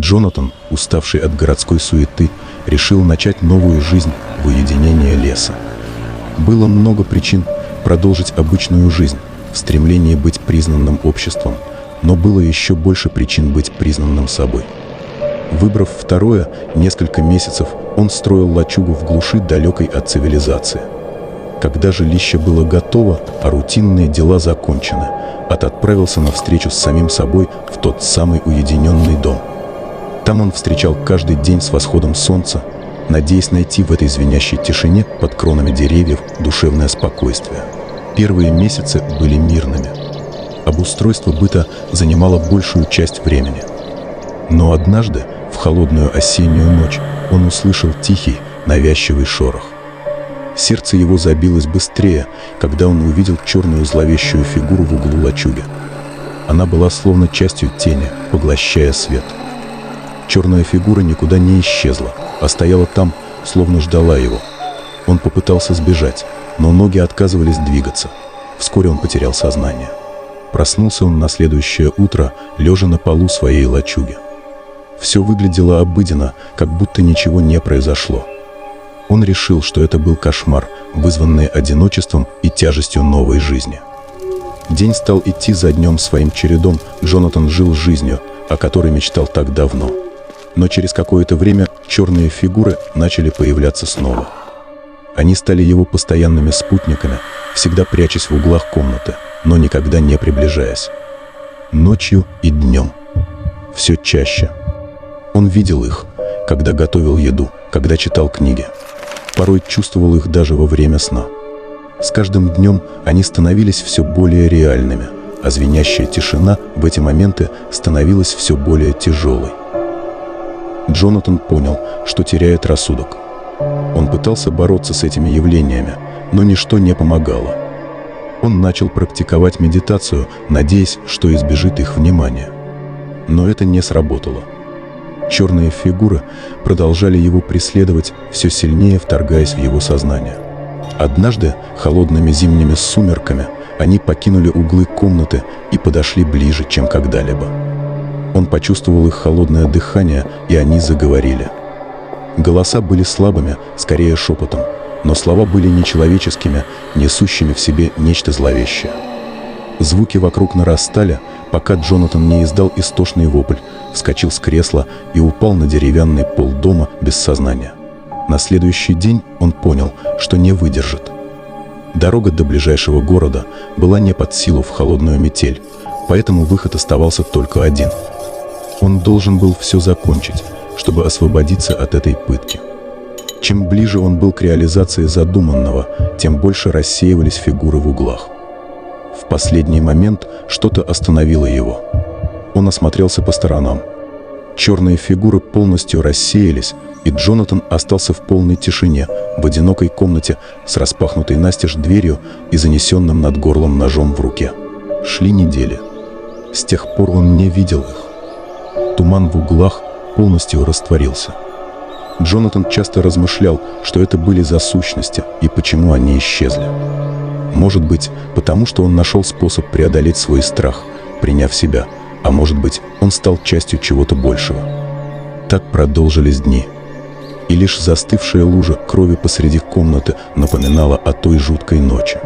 Джонатан, уставший от городской суеты, решил начать новую жизнь в уединении леса. Было много причин продолжить обычную жизнь в стремлении быть признанным обществом, но было еще больше причин быть признанным собой. Выбрав второе, несколько месяцев он строил лачугу в глуши, далекой от цивилизации. Когда жилище было готово, а рутинные дела закончены, Ат отправился на встречу с самим собой в тот самый уединенный дом. Там он встречал каждый день с восходом солнца, надеясь найти в этой звенящей тишине под кронами деревьев душевное спокойствие. Первые месяцы были мирными. Обустройство быта занимало большую часть времени. Но однажды, в холодную осеннюю ночь, он услышал тихий, навязчивый шорох. Сердце его забилось быстрее, когда он увидел черную зловещую фигуру в углу лачуги. Она была словно частью тени, поглощая свет. Черная фигура никуда не исчезла, а стояла там, словно ждала его. Он попытался сбежать, но ноги отказывались двигаться. Вскоре он потерял сознание. Проснулся он на следующее утро, лежа на полу своей лачуги. Все выглядело обыденно, как будто ничего не произошло. Он решил, что это был кошмар, вызванный одиночеством и тяжестью новой жизни. День стал идти за днем своим чередом. Джонатан жил жизнью, о которой мечтал так давно. Но через какое-то время черные фигуры начали появляться снова. Они стали его постоянными спутниками, всегда прячась в углах комнаты, но никогда не приближаясь. Ночью и днем. Все чаще. Он видел их, когда готовил еду, когда читал книги. Порой чувствовал их даже во время сна. С каждым днем они становились все более реальными, а звенящая тишина в эти моменты становилась все более тяжелой. Джонатан понял, что теряет рассудок. Он пытался бороться с этими явлениями, но ничто не помогало. Он начал практиковать медитацию, надеясь, что избежит их внимания. Но это не сработало. Черные фигуры продолжали его преследовать, все сильнее вторгаясь в его сознание. Однажды, холодными зимними сумерками, они покинули углы комнаты и подошли ближе, чем когда-либо. Он почувствовал их холодное дыхание, и они заговорили. Голоса были слабыми, скорее шепотом, но слова были нечеловеческими, несущими в себе нечто зловещее. Звуки вокруг нарастали, пока Джонатан не издал истошный вопль, вскочил с кресла и упал на деревянный пол дома без сознания. На следующий день он понял, что не выдержит. Дорога до ближайшего города была не под силу в холодную метель, поэтому выход оставался только один. Он должен был все закончить, чтобы освободиться от этой пытки. Чем ближе он был к реализации задуманного, тем больше рассеивались фигуры в углах. В последний момент что-то остановило его. Он осмотрелся по сторонам. Черные фигуры полностью рассеялись, и Джонатан остался в полной тишине, в одинокой комнате с распахнутой настежь дверью и занесенным над горлом ножом в руке. Шли недели. С тех пор он не видел их. Туман в углах полностью растворился. Джонатан часто размышлял, что это были за сущности и почему они исчезли. Может быть, потому что он нашел способ преодолеть свой страх, приняв себя, а может быть, он стал частью чего-то большего. Так продолжились дни. И лишь застывшая лужа крови посреди комнаты напоминала о той жуткой ночи.